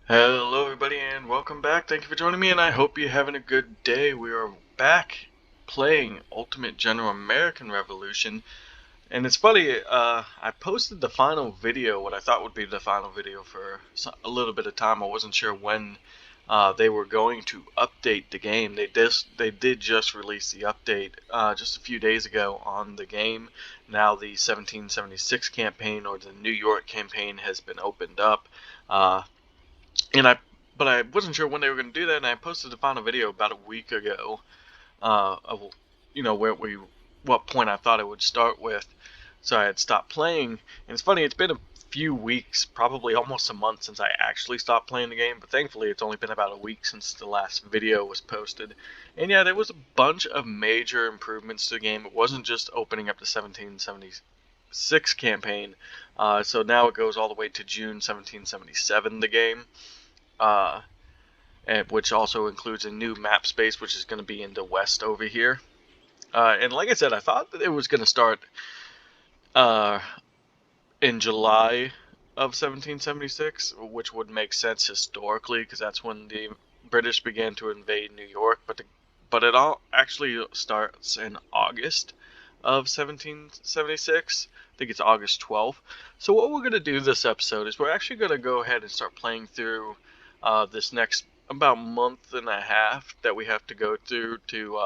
Hello, everybody, and welcome back. Thank you for joining me, and I hope you're having a good day. We are back playing Ultimate General American Revolution, and it's funny. I posted the final video, what I thought would be the final video, for a little bit of time. I wasn't sure when they were going to update the game. They did just release the update just a few days ago on the game. Now the 1776 campaign, or the New York campaign, has been opened up. Uh, and I wasn't sure when they were going to do that, and I posted the final video about a week ago, of what point I thought it would start with. So I had stopped playing, and it's funny, it's been a few weeks, probably almost a month, since I actually stopped playing the game, but thankfully it's only been about a week since the last video was posted. And yeah, there was a bunch of major improvements to the game. It wasn't just opening up the 1776 campaign, so now it goes all the way to June 1777, the game. Uh, which also includes a new map space, which is going to be in the west over here. And like I said, I thought that it was going to start uh, in July of 1776, which would make sense historically, because that's when the British began to invade New York. But it all actually starts in August of 1776. I think it's August 12th. So what we're going to do this episode is we're actually going to go ahead and start playing through this next about month and a half that we have to go through to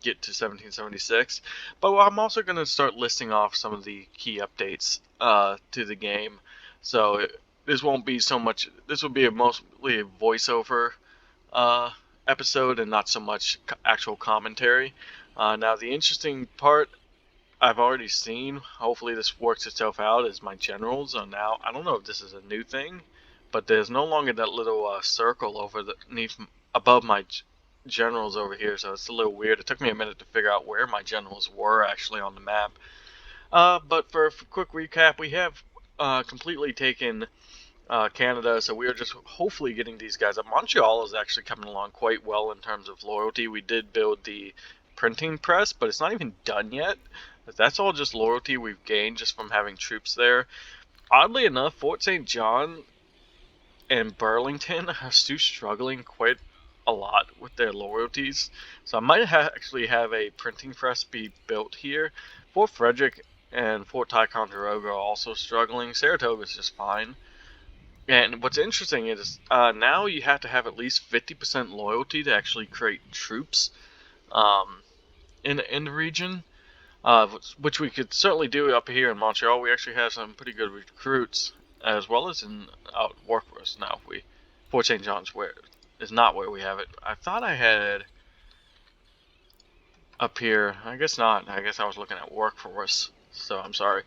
get to 1776. But I'm also going to start listing off some of the key updates to the game. So this won't be so much. This will be mostly a voiceover uh, episode and not so much actual commentary. Now the interesting part I've already seen, hopefully this works itself out, is my generals are now, I don't know if this is a new thing, but there's no longer that little circle over above my generals over here, so it's a little weird. It took me a minute to figure out where my generals were actually on the map. But for a quick recap, we have completely taken Canada, so we are just hopefully getting these guys up. Montreal is actually coming along quite well in terms of loyalty. We did build the printing press, but it's not even done yet. That's all just loyalty we've gained just from having troops there. Oddly enough, Fort St. John and Burlington are still struggling quite a lot with their loyalties. So I might actually have a printing press be built here. Fort Frederick and Fort Ticonderoga are also struggling. Saratoga is just fine. And what's interesting is now you have to have at least 50% loyalty to actually create troops um, in the region, which we could certainly do up here in Montreal. We actually have some pretty good recruits, as well as in out Workforce. Now, we Fort St. John's where is not where we have it. I thought I had up here. I guess not. I guess I was looking at Workforce, so I'm sorry.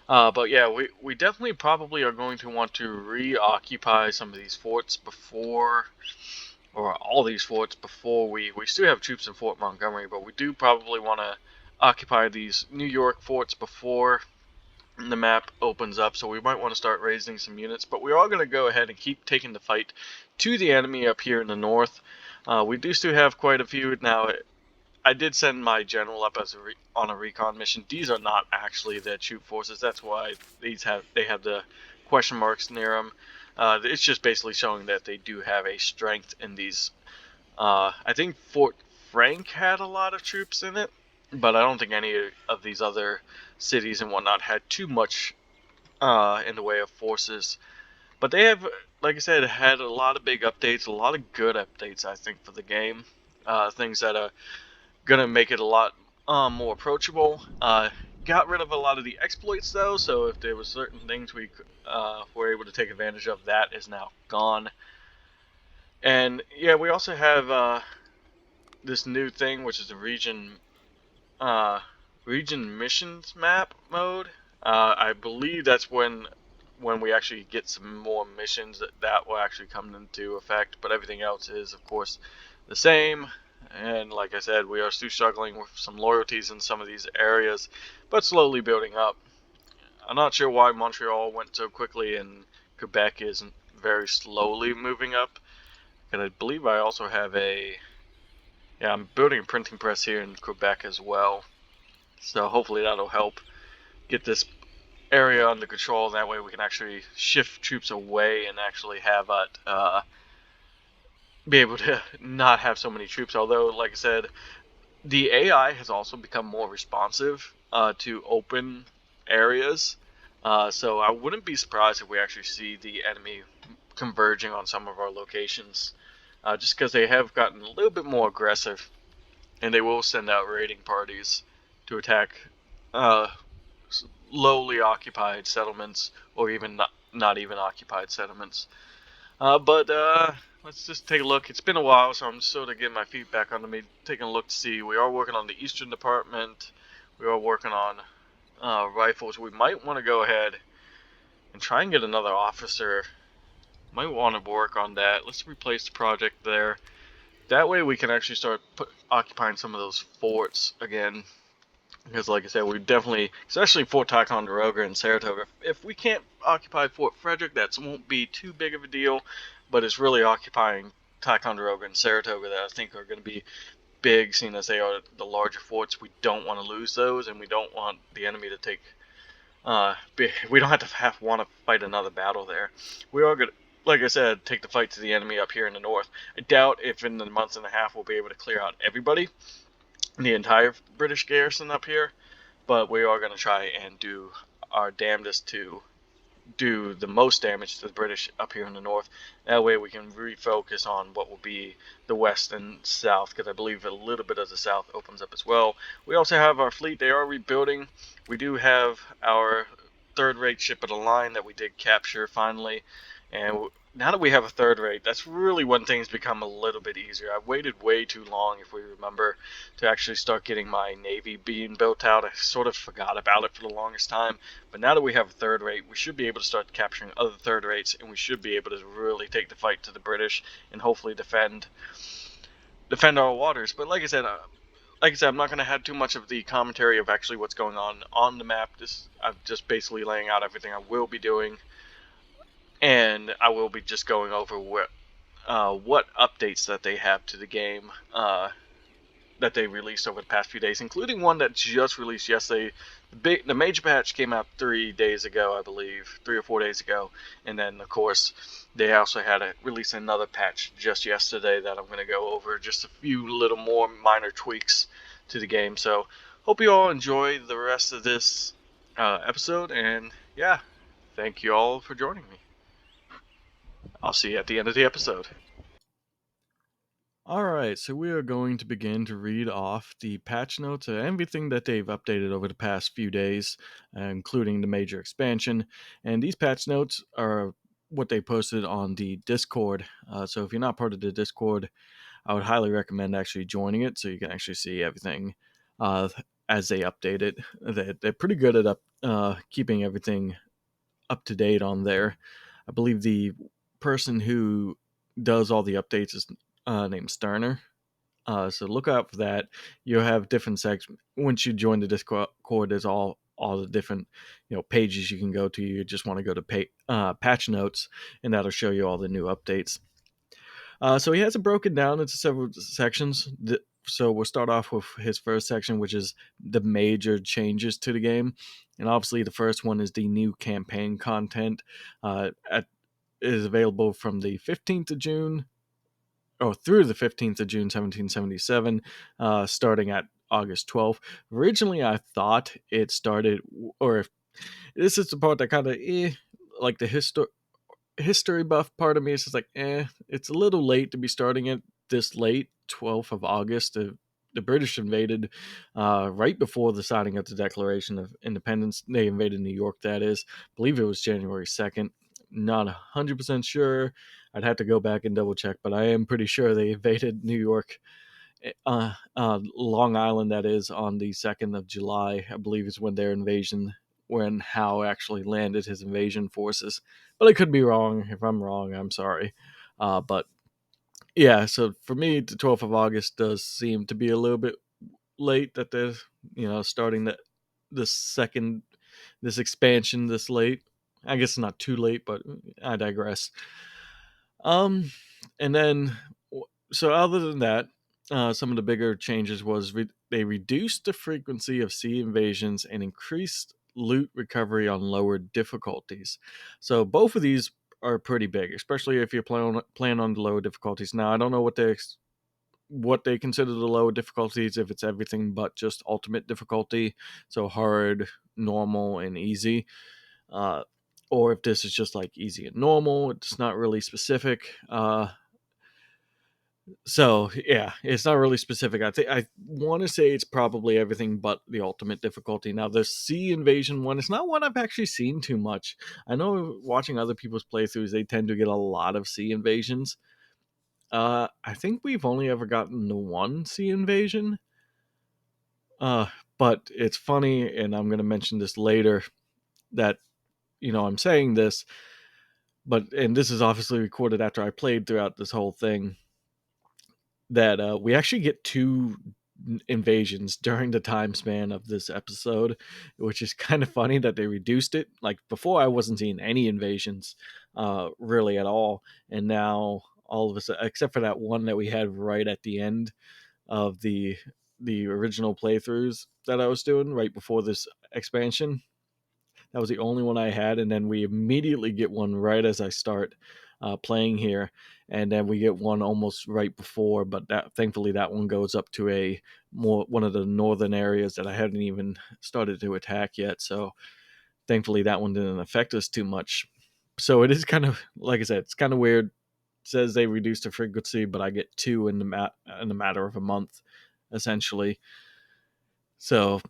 But yeah, we definitely probably are going to want to reoccupy some of these forts before, or all these forts before we still have troops in Fort Montgomery, but we do probably want to occupy these New York forts before the map opens up, so we might want to start raising some units. But we are going to go ahead and keep taking the fight to the enemy up here in the north. We do still have quite a few. Now, I did send my general up as on a recon mission. These are not actually their troop forces. That's why they have the question marks near them. It's just basically showing that they do have a strength in these. I think Fort Frank had a lot of troops in it, but I don't think any of these other cities and whatnot had too much in the way of forces. But they have, like I said, had a lot of big updates, a lot of good updates, I think, for the game. Things that are gonna make it a lot more approachable. Got rid of a lot of the exploits though, so if there were certain things we were able to take advantage of, that is now gone. And yeah, we also have this new thing, which is the uh, region missions map mode. I believe that's when we actually get some more missions that will actually come into effect. But everything else is, of course, the same. And like I said, we are still struggling with some loyalties in some of these areas, but slowly building up. I'm not sure why Montreal went so quickly and Quebec is very slowly moving up. And I believe I also have I'm building a printing press here in Quebec as well. So hopefully that'll help get this area under control. That way we can actually shift troops away and actually have it be able to not have so many troops. Although, like I said, the AI has also become more responsive to open areas. So I wouldn't be surprised if we actually see the enemy converging on some of our locations, just because they have gotten a little bit more aggressive, and they will send out raiding parties to attack uh, lowly occupied settlements, or even not even occupied settlements. But let's just take a look. It's been a while, so I'm sort of getting my feet back under me, taking a look to see. We are working on the Eastern Department. We are working on rifles. We might want to go ahead and try and get another officer. Might want to work on that. Let's replace the project there. That way we can actually start occupying some of those forts again. Because, like I said, we definitely, especially Fort Ticonderoga and Saratoga, if we can't occupy Fort Frederick, that won't be too big of a deal. But it's really occupying Ticonderoga and Saratoga that I think are going to be big, seeing as they are the larger forts. We don't want to lose those, and we don't want the enemy to take. We don't want to fight another battle there. We are going to, like I said, take the fight to the enemy up here in the north. I doubt if in the month and a half we'll be able to clear out everybody, the entire British garrison up here, but we are going to try and do our damnedest to do the most damage to the British up here in the north. That way we can refocus on what will be the west and south, because I believe a little bit of the south opens up as well. We also have our fleet. They are rebuilding. We do have our third-rate ship of the line that we did capture finally, and now that we have a third rate, that's really when things become a little bit easier. I waited way too long, if we remember, to actually start getting my Navy being built out. I sort of forgot about it for the longest time. But now that we have a third rate, we should be able to start capturing other third rates, and we should be able to really take the fight to the British and hopefully defend our waters. But like I said, I'm not going to have too much of the commentary of actually what's going on the map. I'm just basically laying out everything I will be doing, and I will be just going over what updates that they have to the game that they released over the past few days, including one that just released yesterday. The major patch came out 3 days ago, I believe, 3 or 4 days ago, and then of course they also had to release another patch just yesterday that I'm going to go over, just a few little more minor tweaks to the game. So hope you all enjoy the rest of this episode, and yeah, thank you all for joining me. I'll see you at the end of the episode. Alright, so we are going to begin to read off the patch notes and everything that they've updated over the past few days, including the major expansion. And these patch notes are what they posted on the Discord. So if you're not part of the Discord, I would highly recommend actually joining it so you can actually see everything as they update it. They're pretty good at keeping everything up to date on there. I believe the person who does all the updates is named Sterner. So look out for that. You'll have different sections once you join the Discord. There's all the different pages you can go to. You just want to go to patch notes, and that'll show you all the new updates. So he has it broken down into several sections. So we'll start off with his first section, which is the major changes to the game. And obviously, the first one is the new campaign content. It is available from the 15th of June, or through the 15th of June, 1777, starting at August 12th. Originally, I thought it started, or this is the part that kind of, like the history buff part of me is just like, it's a little late to be starting it this late, 12th of August. The British invaded right before the signing of the Declaration of Independence. They invaded New York, that is. I believe it was January 2nd. Not 100% sure. I'd have to go back and double check, but I am pretty sure they invaded New York. Long Island, that is, on the 2nd of July, I believe is when Howe actually landed his invasion forces. But I could be wrong. If I'm wrong, I'm sorry. But yeah, so for me, the 12th of August does seem to be a little bit late that they're, starting this expansion this late. I guess it's not too late, but I digress. And then, so other than that, some of the bigger changes was they reduced the frequency of sea invasions and increased loot recovery on lower difficulties. So both of these are pretty big, especially if you're playing on the lower difficulties. Now I don't know what they consider the lower difficulties, if it's everything but just ultimate difficulty, so hard, normal, and easy, uh, or if this is just like easy and normal. It's not really specific. So yeah, it's not really specific. I want to say it's probably everything but the ultimate difficulty. Now the sea invasion one, it's not one I've actually seen too much. I know watching other people's playthroughs, they tend to get a lot of sea invasions. I think we've only ever gotten the one sea invasion. Uh, but it's funny, and I'm going to mention this later, that I'm saying this, and this is obviously recorded after I played throughout this whole thing, that we actually get two invasions during the time span of this episode, which is kind of funny that they reduced it. Like before, I wasn't seeing any invasions really at all, and now all of a sudden, except for that one that we had right at the end of the original playthroughs that I was doing right before this expansion. That was the only one I had, and then we immediately get one right as I start playing here, and then we get one almost right before. But that thankfully that one goes up to a more one of the northern areas that I hadn't even started to attack yet. So thankfully that one didn't affect us too much. So it is kind of like I said, it's kind of weird. It says they reduced the frequency, but I get two in the matter of a month, essentially. So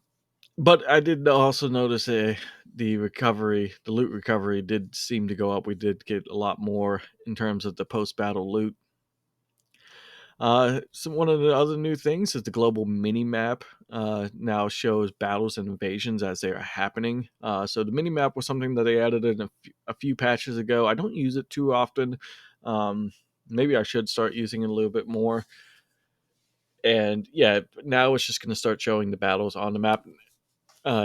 but I did also notice the loot recovery did seem to go up. We did get a lot more in terms of the post battle loot. So one of the other new things is the global mini map now shows battles and invasions as they are happening. So the mini map was something that they added in a few patches ago. I don't use it too often. Um, Maybe I should start using it a little bit more. And yeah, now it's just going to start showing the battles on the map,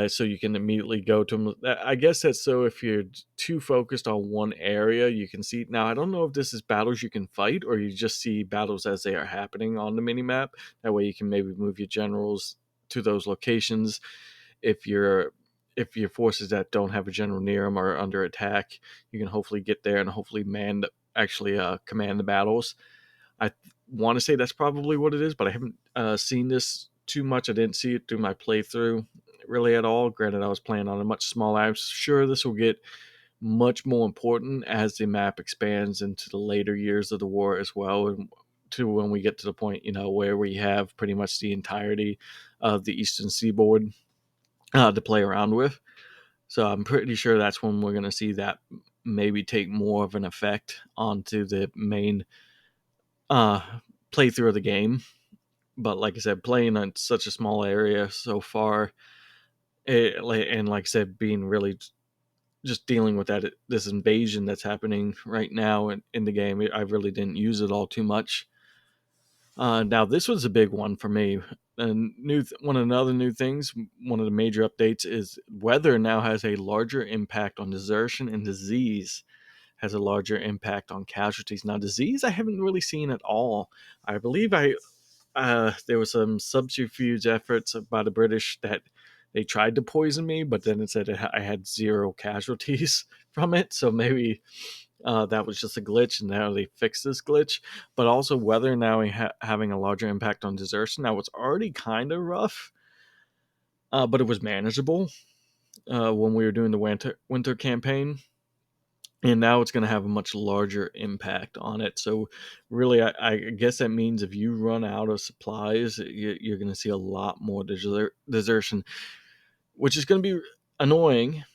so you can immediately go to them. I guess that's so if you're too focused on one area, you can see. Now, I don't know if this is battles you can fight or you just see battles as they are happening on the mini map. That way, you can maybe move your generals to those locations if your forces that don't have a general near them are under attack. You can hopefully get there and hopefully actually command the battles. I want to say that's probably what it is, but I haven't seen this too much. I didn't see it through my playthrough really at all. Granted, I was playing on a much smaller. I'm sure this will get much more important as the map expands into the later years of the war as well, and to when we get to the point, where we have pretty much the entirety of the eastern seaboard to play around with. So I'm pretty sure that's when we're going to see that maybe take more of an effect onto the main uh, playthrough of the game. But like I said, playing on such a small area so far, and like I said, being really just dealing with this invasion that's happening right now in the game, I really didn't use it all too much. Now this was a big one for me. And one of the other new things, one of the major updates is weather now has a larger impact on desertion, and disease has a larger impact on casualties. Now disease I haven't really seen at all. I believe there was some subterfuge efforts by the British that they tried to poison me, but then it said I had zero casualties from it. So maybe that was just a glitch, and now they fixed this glitch. But also, weather now having a larger impact on desertion. Now it's already kind of rough, but it was manageable when we were doing the winter campaign. And now it's going to have a much larger impact on it. So, really, I guess that means if you run out of supplies, you're going to see a lot more desertion, which is going to be annoying.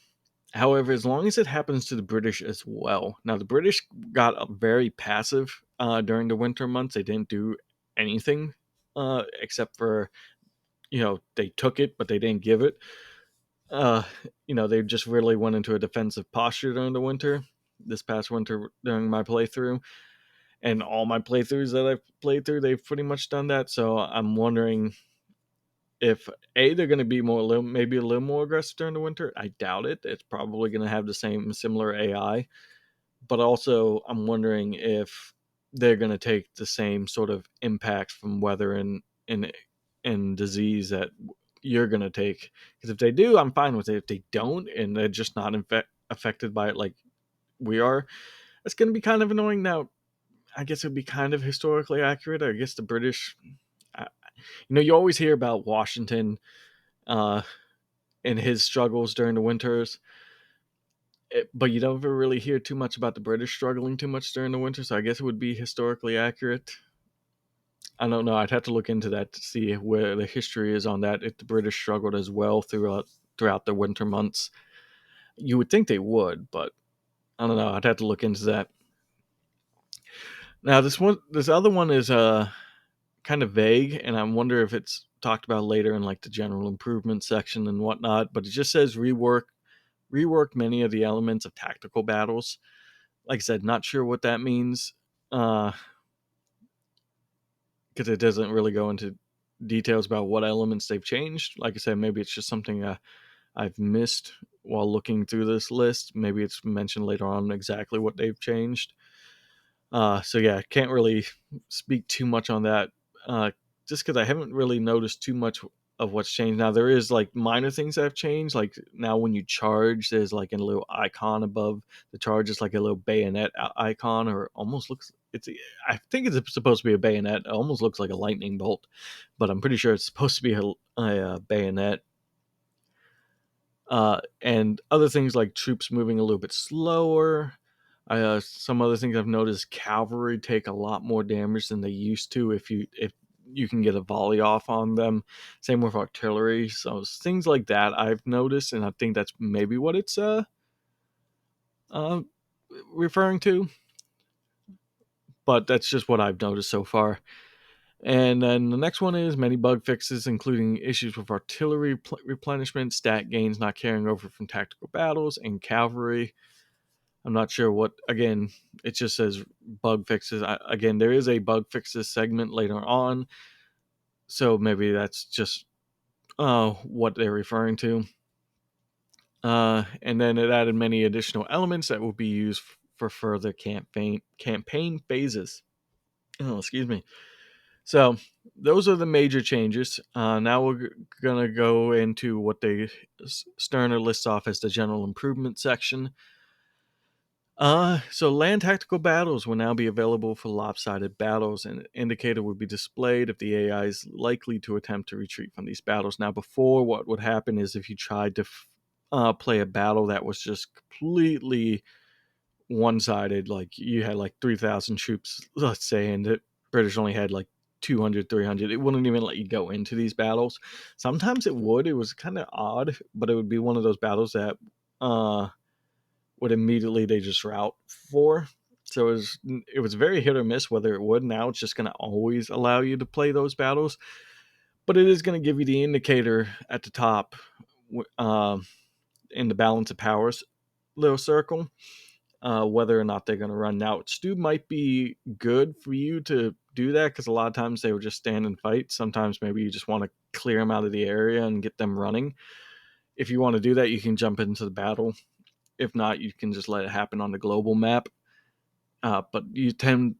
However, as long as it happens to the British as well. Now, the British got very passive during the winter months. They didn't do anything except for, they took it, but they didn't give it. Uh, they just really went into a defensive posture during the winter. This past winter during my playthrough, and all my playthroughs that I've played through, they've pretty much done that. So I'm wondering if they're going to be maybe a little more aggressive during the winter. I doubt it. It's probably going to have the similar AI, but also I'm wondering if they're going to take the same sort of impact from weather and disease that you're gonna take. Because if they do, I'm fine with it. If they don't, and they're just not affected by it like we are, it's gonna be kind of annoying. Now, I guess it would be kind of historically accurate. I guess the British, you always hear about Washington uh, and his struggles during the winters, but you don't ever really hear too much about the British struggling too much during the winter. So I guess it would be historically accurate. I don't know. I'd have to look into that to see where the history is on that. If the British struggled as well throughout the winter months, you would think they would, but I don't know. I'd have to look into that. Now this other one is kind of vague, and I wonder if it's talked about later in like the general improvement section and whatnot. But it just says rework many of the elements of tactical battles. Like I said, not sure what that means, because it doesn't really go into details about what elements they've changed. Like I said, maybe it's just something I've missed while looking through this list. Maybe it's mentioned later on exactly what they've changed. So yeah, can't really speak too much on that, uh, just because I haven't really noticed too much of what's changed. Now there is like minor things that have changed. Like now when you charge, there's like a little icon above the charge. It's like a little bayonet icon, or almost looks. I think it's supposed to be a bayonet. It almost looks like a lightning bolt, but I'm pretty sure it's supposed to be a bayonet. And other things like troops moving a little bit slower. Some other things I've noticed: cavalry take a lot more damage than they used to if you can get a volley off on them. Same with artillery. So things like that I've noticed, and I think that's maybe what it's uh referring to. But that's just what I've noticed so far. And then the next one is many bug fixes, including issues with artillery replenishment, stat gains not carrying over from tactical battles, and cavalry. I'm not sure what. Again, it just says bug fixes. Again, there is a bug fixes segment later on, so maybe that's just what they're referring to. And then it added many additional elements that will be used for further campaign phases. Oh, excuse me. So those are the major changes. Now we're gonna go into what Sterner lists off as the general improvement section. So land tactical battles will now be available for lopsided battles, and an indicator will be displayed if the AI is likely to attempt to retreat from these battles. Now, before, what would happen is if you tried to play a battle that was just completely one-sided, like you had like 3,000 troops, let's say, and the British only had like 200, 300, it wouldn't even let you go into these battles. Sometimes it would. It was kind of odd, but it would be one of those battles that would immediately they just route for. So it was very hit or miss whether it would. Now it's just going to always allow you to play those battles, but it is going to give you the indicator at the top uh, in the balance of powers little circle, whether or not they're going to run. Now, Stu might be good for you to do that because a lot of times they would just stand and fight. Sometimes maybe you just want to clear them out of the area and get them running. If you want to do that, you can jump into the battle. If not, you can just let it happen on the global map. But the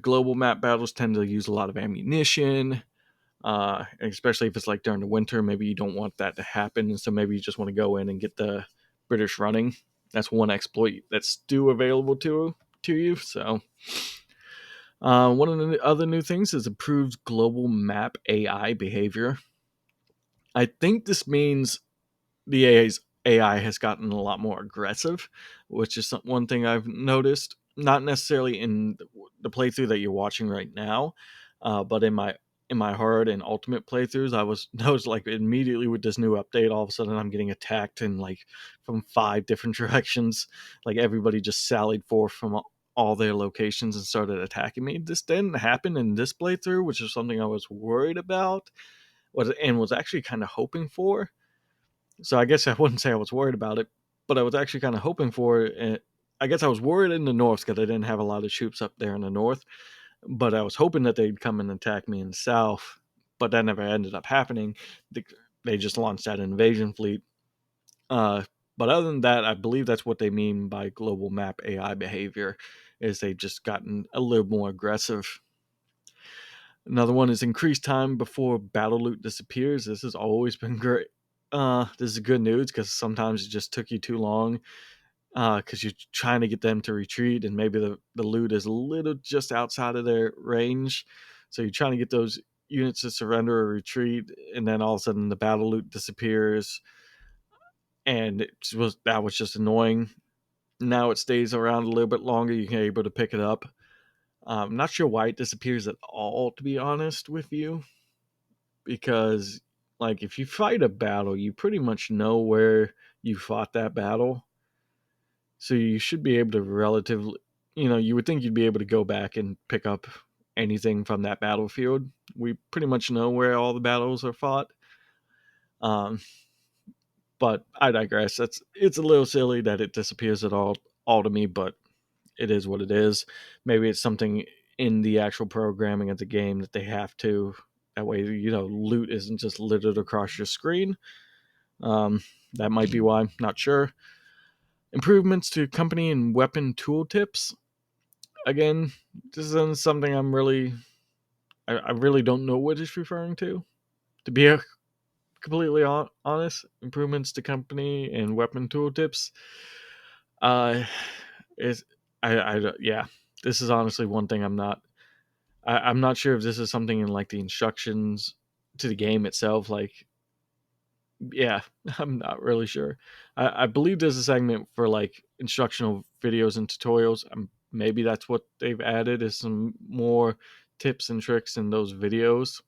global map battles tend to use a lot of ammunition, especially if it's like during the winter. Maybe you don't want that to happen, and so maybe you just want to go in and get the British running. That's one exploit that's still available to you. So, one of the other new things is improved global map AI behavior. I think this means the AI has gotten a lot more aggressive, which is one thing I've noticed. Not necessarily in the playthrough that you're watching right now, but in my hard and ultimate playthroughs, I was noticed like immediately with this new update, all of a sudden I'm getting attacked in like from 5 different directions. Like everybody just sallied forth from all their locations and started attacking me. This didn't happen in this playthrough, which is something I was worried about, was actually kind of hoping for. So I guess I wouldn't say I was worried about it, but I was actually kind of hoping for it. I guess I was worried in the north because I didn't have a lot of troops up there in the north, but I was hoping that they'd come and attack me in the south, but that never ended up happening. They just launched that invasion fleet. Uh, but other than that, I believe that's what they mean by global map AI behavior, is they've just gotten a little more aggressive. Another one is increased time before battle loot disappears. This has always been great. This is good news because sometimes it just took you too long because you're trying to get them to retreat and maybe the loot is a little just outside of their range. So you're trying to get those units to surrender or retreat, and then all of a sudden the battle loot disappears, and that was just annoying. Now it stays around a little bit longer. You're able to pick it up. I'm not sure why it disappears at all, to be honest with you, because like if you fight a battle, you pretty much know where you fought that battle. So you should be able to relatively, you would think you'd be able to go back and pick up anything from that battlefield. We pretty much know where all the battles are fought. Um, but I digress. It's a little silly that it disappears at all to me, but it is what it is. Maybe it's something in the actual programming of the game that they have to. That way, loot isn't just littered across your screen. Um, that might be why. Not sure. Improvements to company and weapon tool tips. Again, this isn't something I really don't know what it's referring to. To be completely honest, improvements to company and weapon tooltips. Uh, is yeah. This is honestly one thing I'm not sure if this is something in like the instructions to the game itself. Like, yeah, I'm not really sure. I believe there's a segment for like instructional videos and tutorials. Maybe that's what they've added is some more tips and tricks in those videos.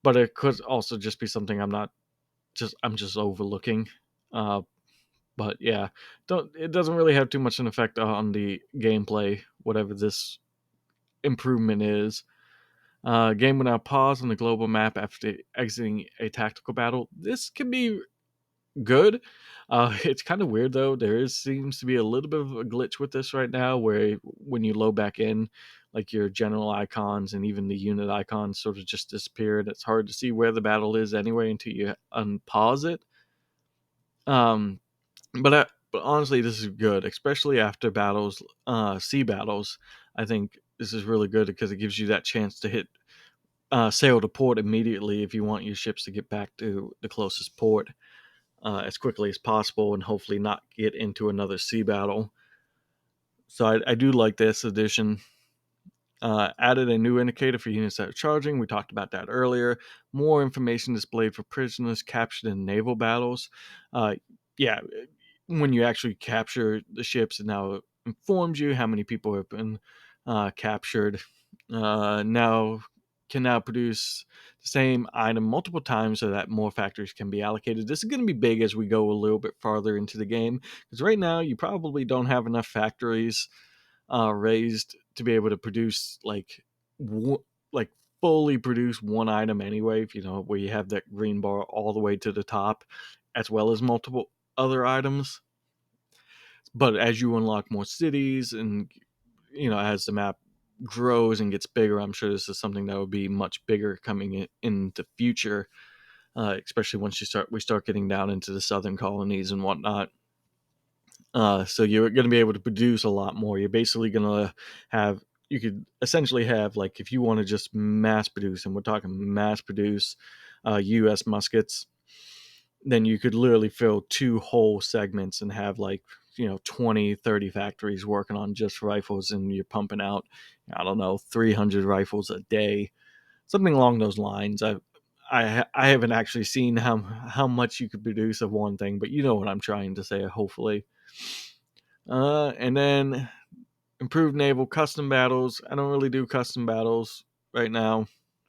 But it could also just be something I'm just overlooking. Uh, but yeah, don't it doesn't really have too much an effect on the gameplay, whatever this improvement is. Game will now pause on the global map after exiting a tactical battle. This can be good. It's kind of weird though. Seems to be a little bit of a glitch with this right now, where when you load back in, like your general icons and even the unit icons sort of just disappear, and it's hard to see where the battle is anyway until you unpause it. Um, but honestly, this is good, especially after battles, sea battles. I think this is really good because it gives you that chance to hit sail to port immediately if you want your ships to get back to the closest port as quickly as possible and hopefully not get into another sea battle. So I do like this addition. Added a new indicator for units that are charging. We talked about that earlier. More information displayed for prisoners captured in naval battles. Uh, yeah, when you actually capture the ships, it now informs you how many people have been captured. Now can now produce the same item multiple times so that more factories can be allocated. This is going to be big as we go a little bit farther into the game because right now you probably don't have enough factories raised to be able to produce like fully produce one item anyway. If where you have that green bar all the way to the top, as well as multiple other items. But as you unlock more cities and as the map grows and gets bigger, I'm sure this is something that will be much bigger coming in the future, especially once we start getting down into the southern colonies and whatnot. So you're going to be able to produce a lot more. You're basically going to have you could essentially have like if you want to just mass produce, and we're talking mass produce U.S. muskets, then you could literally fill two whole segments and have like 20, 30 factories working on just rifles, and you're pumping out I don't know 300 rifles a day, something along those lines. I haven't actually seen how much you could produce of one thing, but you know what I'm trying to say, hopefully. And then improved naval custom battles. I don't really do custom battles right now.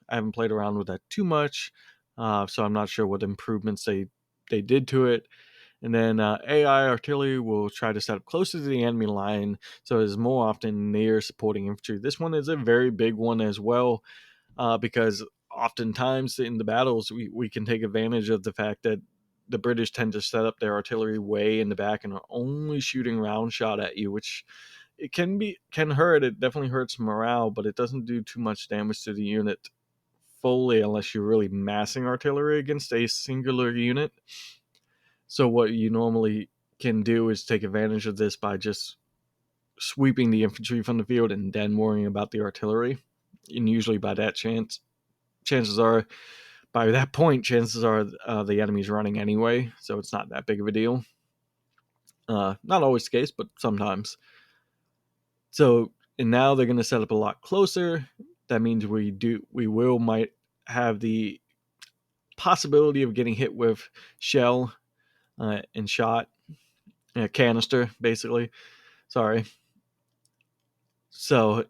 I haven't played around with that too much, so I'm not sure what improvements they did to it. And then AI artillery will try to set up closer to the enemy line, so it is more often near supporting infantry. This one is a very big one as well, because oftentimes in the battles we can take advantage of the fact that the British tend to set up their artillery way in the back and are only shooting round shot at you, which it can hurt. It definitely hurts morale, but it doesn't do too much damage to the unit fully unless you're really massing artillery against a singular unit. So what you normally can do is take advantage of this by just sweeping the infantry from the field and then worrying about the artillery. and usually chances are, by that point, chances are the enemy's running anyway, so it's not that big of a deal. Not always the case, but sometimes. So, and now they're going to set up a lot closer. That means might have the possibility of getting hit with shell and shot, canister, basically. Sorry. So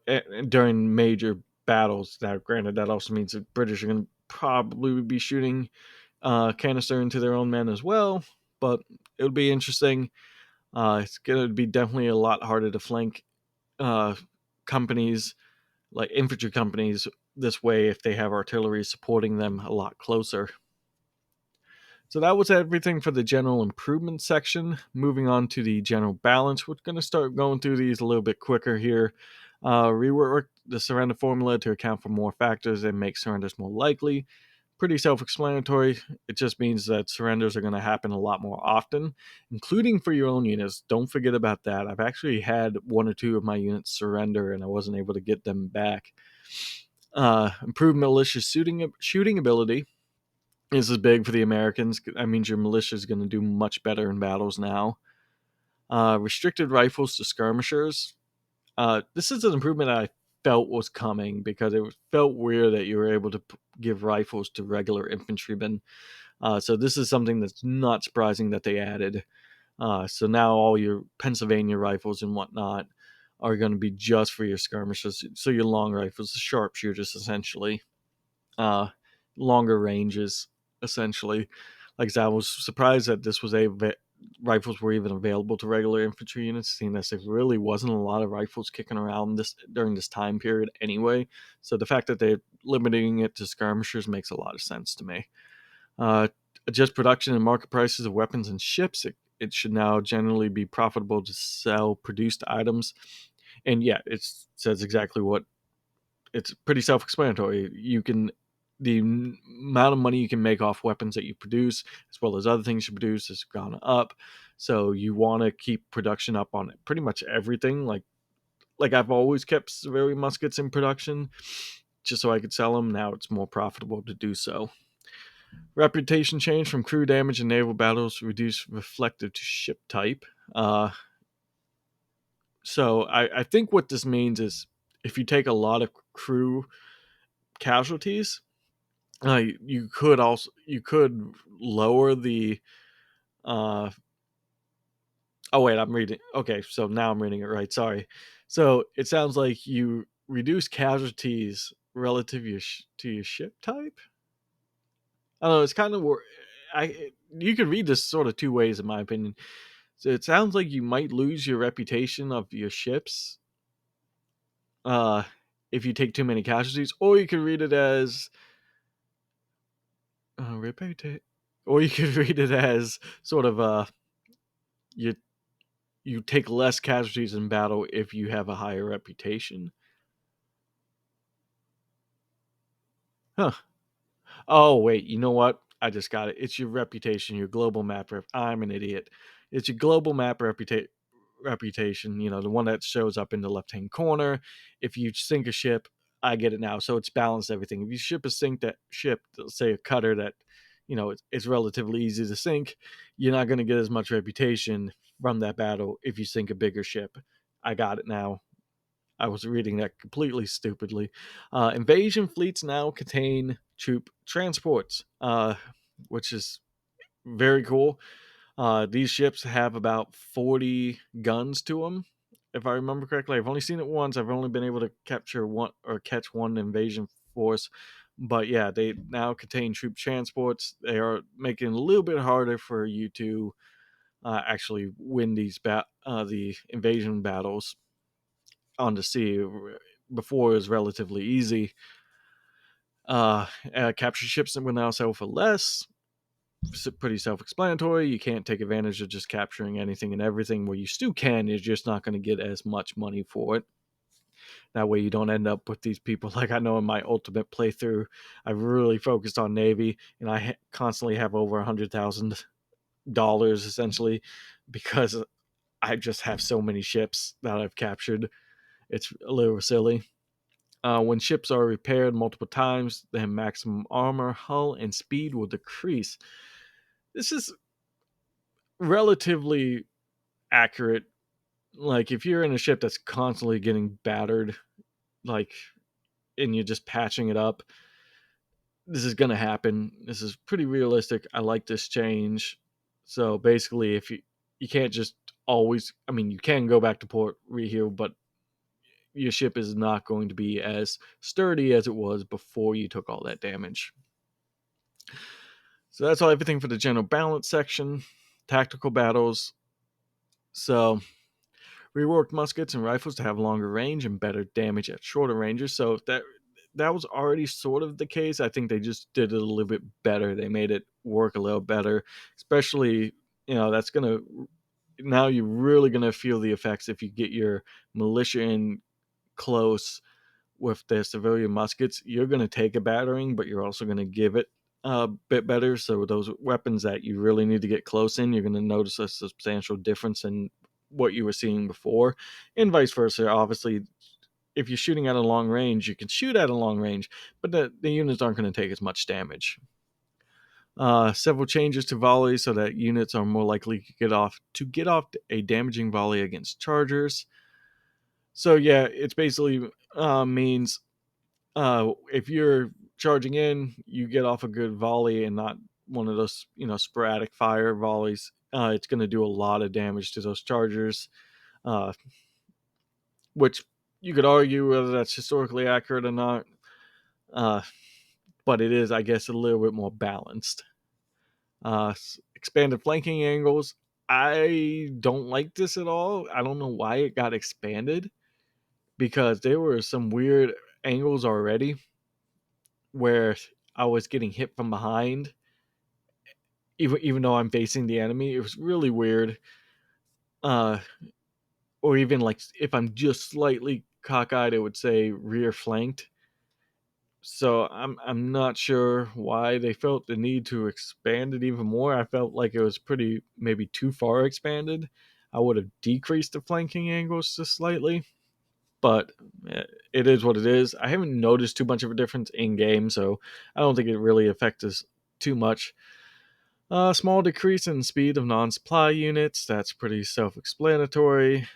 during major battles, now granted, that also means the British are going to probably be shooting canister into their own men as well. But it'll be interesting. It's going to be definitely a lot harder to flank companies like infantry companies this way if they have artillery supporting them a lot closer. So that was everything for the general improvement section. Moving on to the general balance, we're going to start going through these a little bit quicker here. Rework the surrender formula to account for more factors and make surrenders more likely. Pretty self-explanatory. It just means that surrenders are going to happen a lot more often, including for your own units. Don't forget about that. I've actually had one or two of my units surrender and I wasn't able to get them back. Improved militia shooting ability. This is big for the Americans. That means your militia is going to do much better in battles now. Restricted rifles to skirmishers. This is an improvement I felt was coming because it felt weird that you were able to give rifles to regular infantrymen. So this is something that's not surprising that they added. So now all your Pennsylvania rifles and whatnot are going to be just for your skirmishers. So your long rifles, the sharpshooters, essentially. Longer ranges, essentially. Like I said, I was surprised that rifles were even available to regular infantry units, seeing as there really wasn't a lot of rifles kicking around during this time period anyway. So the fact that they're limiting it to skirmishers makes a lot of sense to me. Adjust production and market prices of weapons and ships. It should now generally be profitable to sell produced items. And yeah, it says exactly what it's pretty self-explanatory. The amount of money you can make off weapons that you produce, as well as other things you produce, has gone up. So you want to keep production up on pretty much everything. Like I've always kept civilian muskets in production, just so I could sell them. Now it's more profitable to do so. Reputation change from crew damage in naval battles, reduced reflective to ship type. So I think what this means is if you take a lot of crew casualties, you could lower the. Oh wait, I'm reading. Okay, so now I'm reading it right. Sorry. So it sounds like you reduce casualties relative to your ship type. I don't know. It's kind of you could read this sort of two ways, in my opinion. So it sounds like you might lose your reputation of your ships, uh, if you take too many casualties, or you could read it as or you could read it as sort of you you take less casualties in battle if you have a higher reputation. Huh. Oh, wait, you know what? I just got it. It's your reputation, your global map. I'm an idiot. It's your global map reputation, the one that shows up in the left hand corner. If you sink a ship, I get it now. So it's balanced everything. If you sink that ship, say a cutter that, it's relatively easy to sink, you're not going to get as much reputation from that battle if you sink a bigger ship. I got it now. I was reading that completely stupidly. Invasion fleets now contain troop transports, which is very cool. These ships have about 40 guns to them, if I remember correctly. I've only seen it once. I've only been able to capture one or catch one invasion force. But yeah, they now contain troop transports. They are making it a little bit harder for you to actually win the invasion battles on the sea. Before it was relatively easy. Capture ships that will now sell for less. Pretty self-explanatory. You can't take advantage of just capturing anything and everything. Where you still can, you're just not going to get as much money for it. That way you don't end up with these people. Like I know in my ultimate playthrough, I've really focused on Navy, and I constantly have over $100,000 essentially, because I just have so many ships that I've captured. It's a little silly. When ships are repaired multiple times, then maximum armor, hull, and speed will decrease. This is relatively accurate. Like, if you're in a ship that's constantly getting battered, like, and you're just patching it up, this is gonna happen. This is pretty realistic. I like this change. So basically, if you can't just always, I mean, you can go back to port, reheal, but your ship is not going to be as sturdy as it was before you took all that damage. So that's all everything for the general balance section. Tactical battles. So reworked muskets and rifles to have longer range and better damage at shorter ranges. So that was already sort of the case. I think they just did it a little bit better. They made it work a little better, especially, that's gonna, now you're really gonna feel the effects if you get your militia in close with their civilian muskets. You're gonna take a battering, but you're also gonna give it a bit better. So those weapons that you really need to get close in, you're gonna notice a substantial difference in what you were seeing before, and vice versa. Obviously, if you're shooting at a long range, you can shoot at a long range, but the units aren't going to take as much damage. Several changes to volleys so that units are more likely to get off a damaging volley against chargers. So yeah, it's basically means if you're charging in, you get off a good volley and not one of those sporadic fire volleys. It's going to do a lot of damage to those chargers, uh, which you could argue whether that's historically accurate or not. Uh, but it is, I guess, a little bit more balanced. Expanded flanking angles. I don't like this at all. I don't know why it got expanded, because there were some weird angles already where I was getting hit from behind, even though I'm facing the enemy. It was really weird. Uh, or even like if I'm just slightly cockeyed, it would say rear flanked. So I'm not sure why they felt the need to expand it even more. I felt like it was pretty maybe too far expanded. I would have decreased the flanking angles just slightly, but it is what it is. I haven't noticed too much of a difference in game, so I don't think it really affects us too much. Small decrease in speed of non-supply units. That's pretty self-explanatory.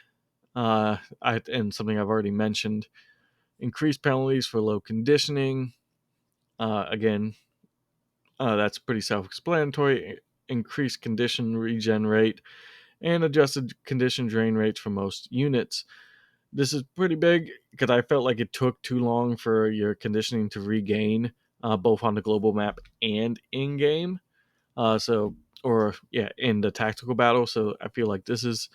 And something I've already mentioned. Increased penalties for low conditioning. Again, that's pretty self-explanatory. Increased condition regen rate and adjusted condition drain rates for most units. This is pretty big because I felt like it took too long for your conditioning to regain, both on the global map and in game. In the tactical battle. So I feel like this is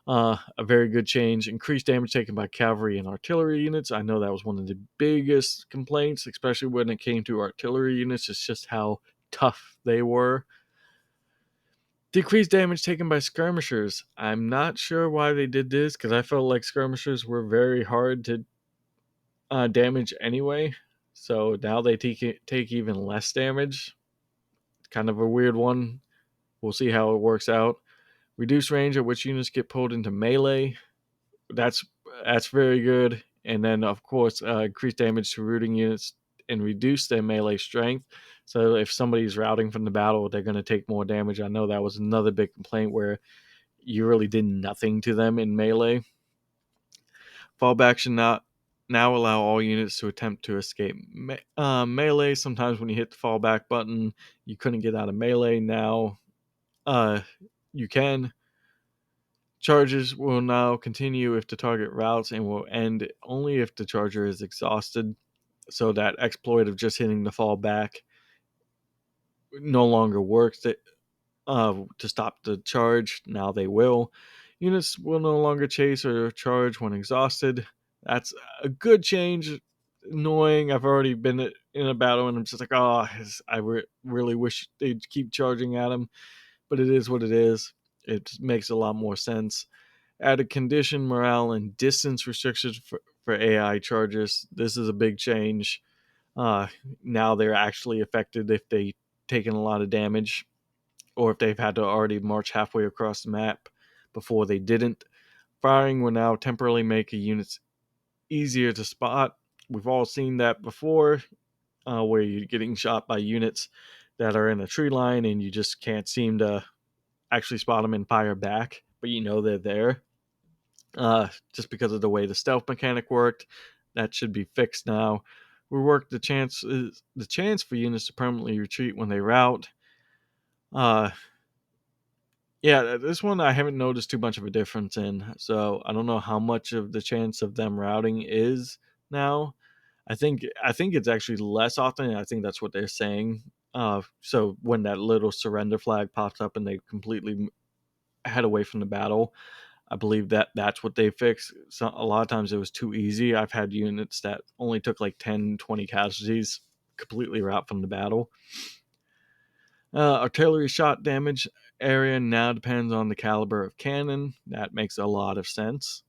a very good change. Increased damage taken by cavalry and artillery units. I know that was one of the biggest complaints, especially when it came to artillery units. It's just how tough they were. Decreased damage taken by skirmishers. I'm not sure why they did this, because I felt like skirmishers were very hard to damage anyway. So now they take even less damage. Kind of a weird one. We'll see how it works out. Reduced range at which units get pulled into melee. That's that's very good. And then of course, increased damage to routing units and reduce their melee strength. So if somebody's routing from the battle, they're going to take more damage. I know that was another big complaint where you really did nothing to them in melee. Fallback should not now allow all units to attempt to escape melee. Sometimes when you hit the fallback button, you couldn't get out of melee. Now uh, you can. Charges will now continue if the target routes and will end only if the charger is exhausted. So that exploit of just hitting the fallback no longer works to stop the charge. Now they will. Units will no longer chase or charge when exhausted. That's a good change. Annoying. I've already been in a battle and I'm just like, oh, really wish they'd keep charging at him. But it is what it is. It makes a lot more sense. Added condition, morale, and distance restrictions for AI charges. This is a big change. Uh, Now they're actually affected if they've taken a lot of damage, or if they've had to already march halfway across the map before they didn't. Firing will now temporarily make a units easier to spot. We've all seen that before, where you're getting shot by units that are in a tree line and you just can't seem to actually spot them and fire back, but you know they're there. Just because of the way the stealth mechanic worked, that should be fixed now. We worked the chance for units to permanently retreat when they rout. Uh, yeah, this one I haven't noticed too much of a difference in, so I don't know how much of the chance of them routing is now. I think it's actually less often. And I think that's what they're saying. So when that little surrender flag pops up and they completely head away from the battle, I believe that that's what they fixed. So a lot of times it was too easy. I've had units that only took like 10, 20 casualties completely route from the battle. Artillery shot damage area now depends on the caliber of cannon. That makes a lot of sense.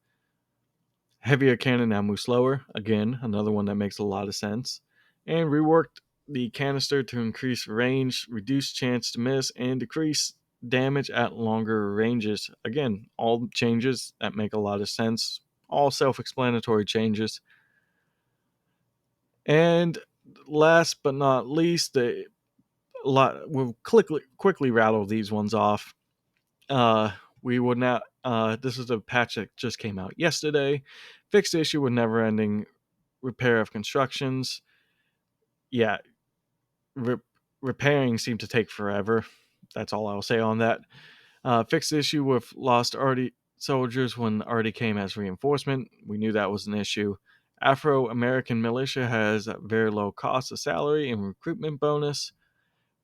Heavier cannon now moves slower. Again, another one that makes a lot of sense. And reworked the canister to increase range, reduce chance to miss, and decrease damage at longer ranges. Again, all changes that make a lot of sense. All self-explanatory changes. And last but not least, we'll quickly rattle these ones off. We would now. This is a patch that just came out yesterday. Fixed issue with never-ending repair of constructions. Yeah, repairing seemed to take forever. That's all I'll say on that. Fixed issue with lost arty soldiers when arty came as reinforcement. We knew that was an issue. Afro-American militia has a very low cost of salary and recruitment bonus.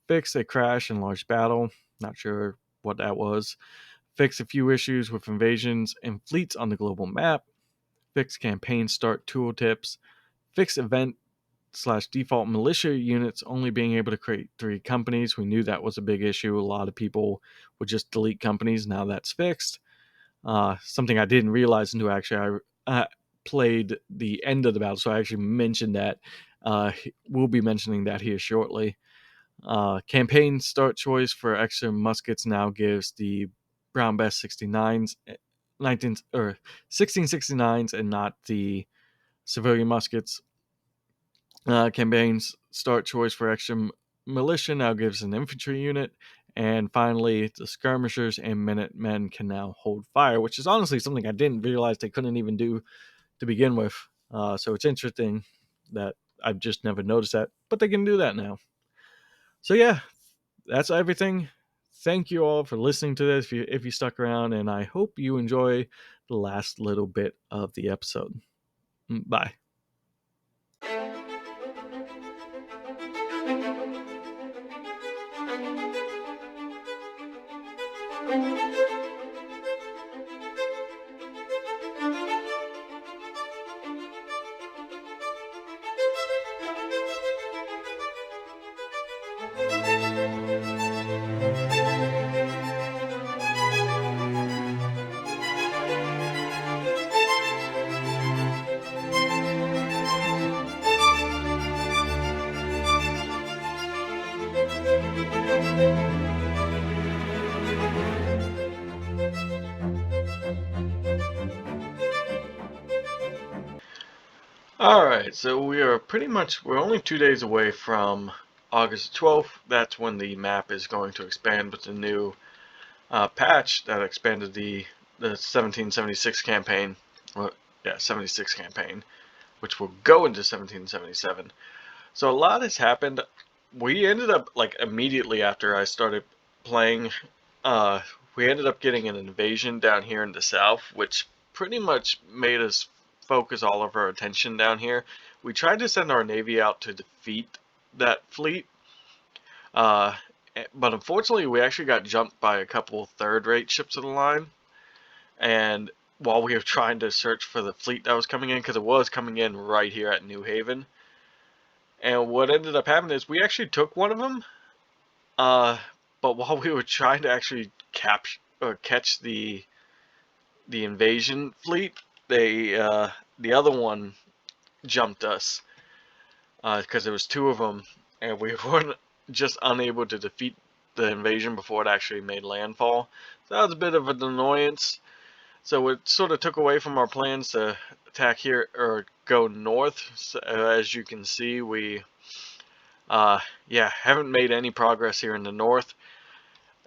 Fixed a crash in large battle. Not sure what that was. Fix a few issues with invasions and fleets on the global map. Fix campaign start tooltips. Fix event/default militia units only being able to create 3 companies. We knew that was a big issue. A lot of people would just delete companies. Now that's fixed. Something I didn't realize until actually I played the end of the battle, so I actually mentioned that. We'll be mentioning that here shortly. Campaign start choice for extra muskets now gives the Brown Bess 69s, 1669s, and not the civilian muskets. Campaigns start choice for extra militia now gives an infantry unit. And finally, the skirmishers and minutemen can now hold fire, which is honestly something I didn't realize they couldn't even do to begin with. So it's interesting that I've just never noticed that, but they can do that now. So yeah, that's everything. Thank you all for listening to this if you stuck around, and I hope you enjoy the last little bit of the episode. Bye. Alright, so we're only 2 days away from August 12th. That's when the map is going to expand with the new patch that expanded the 1776 campaign. Well, yeah, 76 campaign, which will go into 1777. So a lot has happened. We ended up, like, immediately after I started playing, we ended up getting an invasion down here in the south, which pretty much made us focus all of our attention down here. We tried to send our navy out to defeat that fleet, but unfortunately we actually got jumped by a couple third-rate ships of the line, and while we were trying to search for the fleet that was coming in, because it was coming in right here at New Haven, and what ended up happening is we actually took one of them, but while we were trying to actually catch the invasion fleet, the other one jumped us, because there was 2 of them, and we weren't just unable to defeat the invasion before it actually made landfall. So that was a bit of an annoyance. So it sort of took away from our plans to attack here or go north. So, as you can see, we yeah, haven't made any progress here in the north,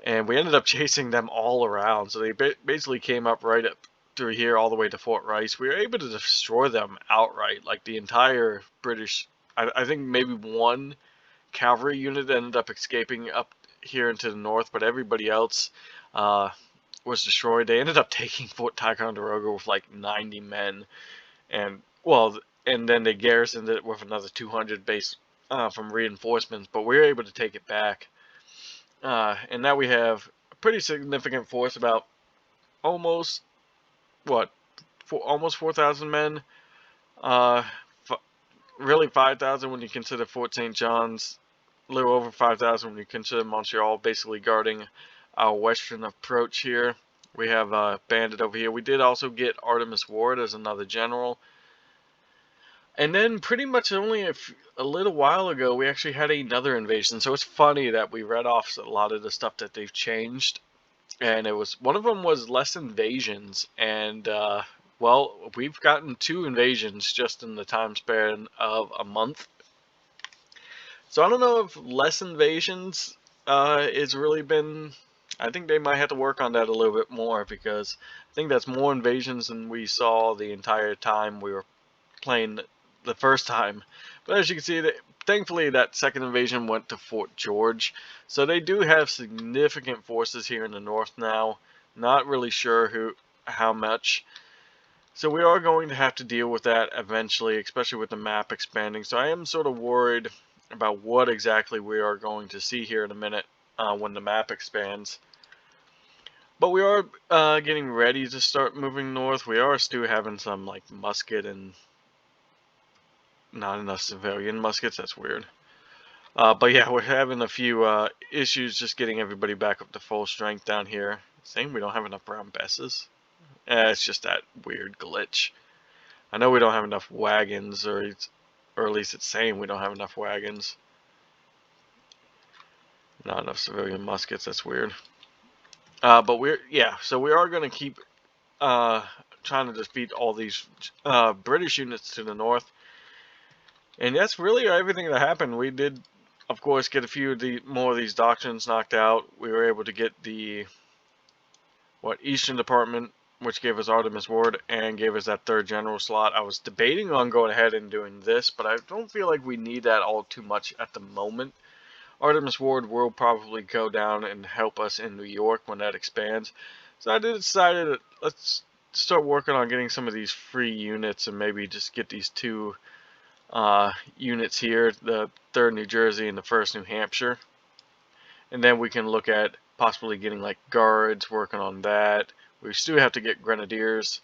and we ended up chasing them all around. So they basically came up right up through here all the way to Fort Rice. We were able to destroy them outright, like the entire British. I think maybe one cavalry unit ended up escaping up here into the north, but everybody else was destroyed. They ended up taking Fort Ticonderoga with like 90 men, and well, and then they garrisoned it with another 200 base from reinforcements. But we were able to take it back, and now we have a pretty significant force, about almost what, almost 4,000 men. Uh, really 5,000 when you consider Fort St. John's. A little over 5,000 when you consider Montreal, basically guarding our western approach here. We have Bandit over here. We did also get Artemis Ward as another general. And then pretty much only a little while ago, we actually had another invasion. So it's funny that we read off a lot of the stuff that they've changed. And it was, one of them was less invasions. And, well, we've gotten 2 invasions just in the time span of a month. So I don't know if less invasions is really been. I think they might have to work on that a little bit more, because I think that's more invasions than we saw the entire time we were playing the first time. But as you can see, thankfully that second invasion went to Fort George. So they do have significant forces here in the north now. Not really sure how much. So we are going to have to deal with that eventually, especially with the map expanding. So I am sort of worried about what exactly we are going to see here in a minute when the map expands. But we are getting ready to start moving north. We are still having some like musket and not enough civilian muskets. That's weird. But yeah, we're having a few issues just getting everybody back up to full strength down here. Saying we don't have enough brown besses. It's just that weird glitch. I know we don't have enough wagons, or at least it's saying we don't have enough wagons. Not enough civilian muskets. That's weird. But so we are going to keep trying to defeat all these British units to the north, and that's really everything that happened. We did, of course, get a few of more of these doctrines knocked out. We were able to get the Eastern Department, which gave us Artemis Ward and gave us that 3rd general slot. I was debating on going ahead and doing this, but I don't feel like we need that all too much at the moment. Artemis Ward will probably go down and help us in New York when that expands. So I decided that let's start working on getting some of these free units and maybe just get these 2 units here, the 3rd New Jersey and the 1st New Hampshire. And then we can look at possibly getting like guards, working on that. We still have to get grenadiers.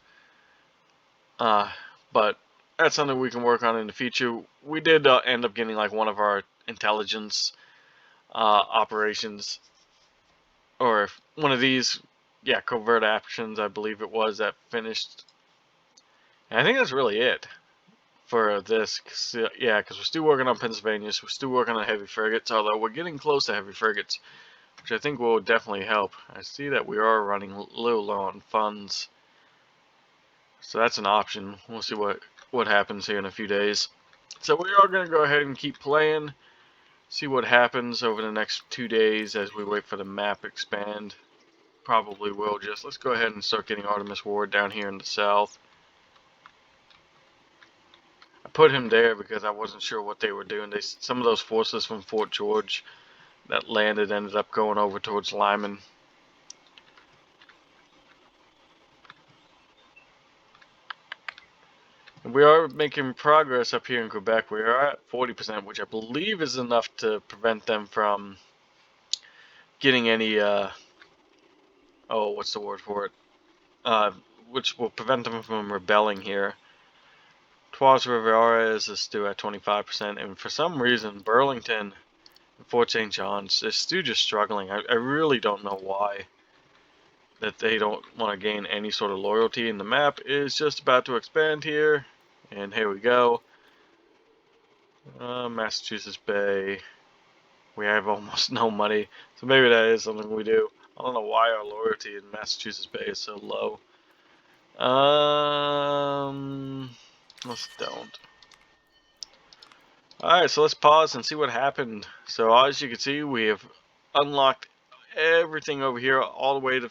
But that's something we can work on in the future. We did end up getting like one of our intelligence operations, or one of these, covert actions, I believe it was, that finished. And I think that's really it for this, because we're still working on Pennsylvania, so we're still working on heavy frigates, although we're getting close to heavy frigates, which I think will definitely help. I see that we are running a little low on funds, so that's an option. We'll see what happens here in a few days. So we are going to go ahead and keep playing. See what happens over the next 2 days as we wait for the map expand. Probably will just. Let's go ahead and start getting Artemis Ward down here in the south. I put him there because I wasn't sure what they were doing. Some of those forces from Fort George that landed ended up going over towards Lyman. And we are making progress up here in Quebec. We are at 40%, which I believe is enough to prevent them from getting any, what's the word for it? Which will prevent them from rebelling here. Trois Rivières is still at 25%, and for some reason, Burlington and Fort St. John's is still just struggling. I really don't know why. That they don't want to gain any sort of loyalty, and the map is just about to expand here. And here we go. Massachusetts Bay. We have almost no money, so maybe that is something we do. I don't know why our loyalty in Massachusetts Bay is so low. Let's don't. Alright, so let's pause and see what happened. So as you can see, we have unlocked everything over here all the way to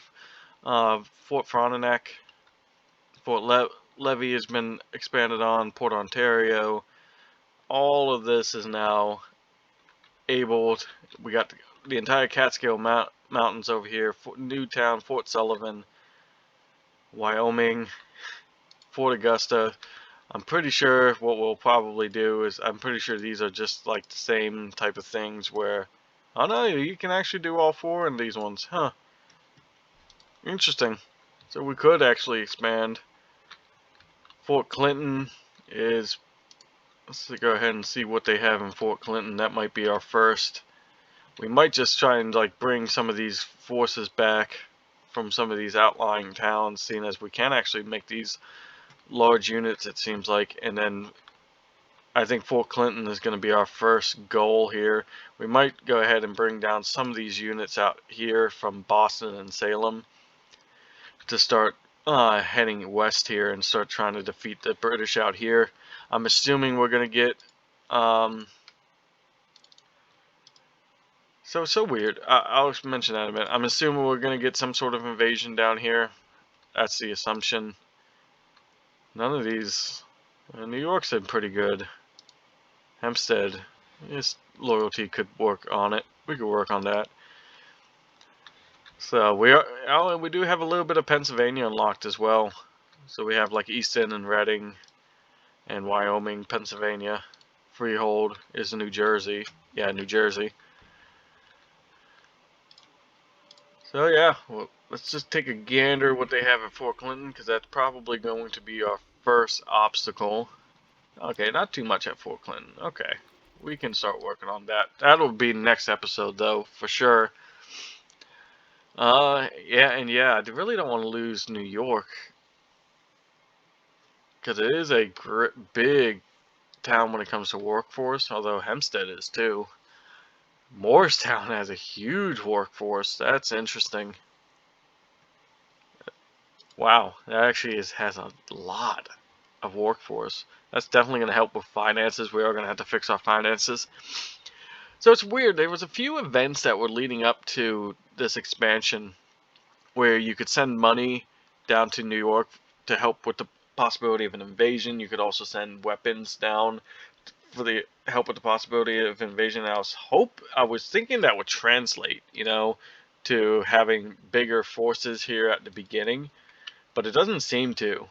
Fort Frontenac. Levy has been expanded on, Port Ontario. All of this is now able. We got the entire Catskill Mountains over here, Newtown, Fort Sullivan, Wyoming, Fort Augusta. I'm pretty sure what we'll probably do is, I'm pretty sure these are just like the same type of things where, oh no, you can actually do all four in these ones, huh? Interesting. So we could actually expand. Fort Clinton is, let's go ahead and see what they have in Fort Clinton. That might be our first. We might just try and like bring some of these forces back from some of these outlying towns, seeing as we can actually make these large units, it seems like. And then I think Fort Clinton is going to be our first goal here. We might go ahead and bring down some of these units out here from Boston and Salem to start heading west here and start trying to defeat the British out here. I'm assuming we're going to get so weird. I'll mention that in a minute. I'm assuming we're going to get some sort of invasion down here. That's the assumption. None of these. New York's been pretty good. Hempstead, his loyalty could work on it. We could work on that. So we do have a little bit of Pennsylvania unlocked as well. So we have like Easton and Reading and Wyoming, Pennsylvania. Freehold is New Jersey. Yeah, New Jersey. So yeah, well, let's just take a gander what they have at Fort Clinton, because that's probably going to be our first obstacle. Okay, not too much at Fort Clinton. Okay, we can start working on that. That'll be next episode though, for sure. Yeah, and yeah, I really don't want to lose New York, because it is a big town when it comes to workforce, although Hempstead is too. Morristown has a huge workforce. That's interesting. Wow, that actually has a lot of workforce. That's definitely going to help with finances. We are going to have to fix our finances. So it's weird. There was a few events that were leading up to this expansion where you could send money down to New York to help with the possibility of an invasion. You could also send weapons down for the help with the possibility of invasion. I was thinking that would translate, to having bigger forces here at the beginning, but it doesn't seem to.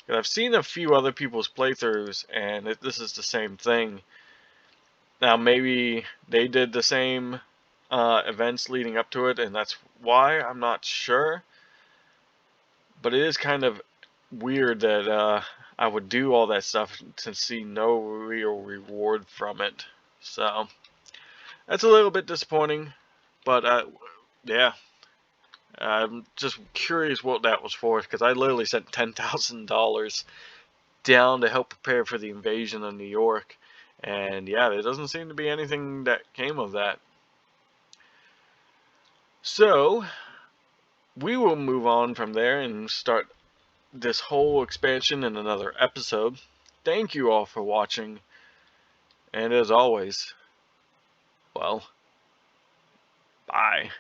I've seen a few other people's playthroughs, and this is the same thing. Now, maybe they did the same events leading up to it, and that's why, I'm not sure. But it is kind of weird that I would do all that stuff to see no real reward from it. So, that's a little bit disappointing, but yeah. I'm just curious what that was for, because I literally sent $10,000 down to help prepare for the invasion of New York. And yeah, there doesn't seem to be anything that came of that. So, we will move on from there and start this whole expansion in another episode. Thank you all for watching. And as always, well, bye.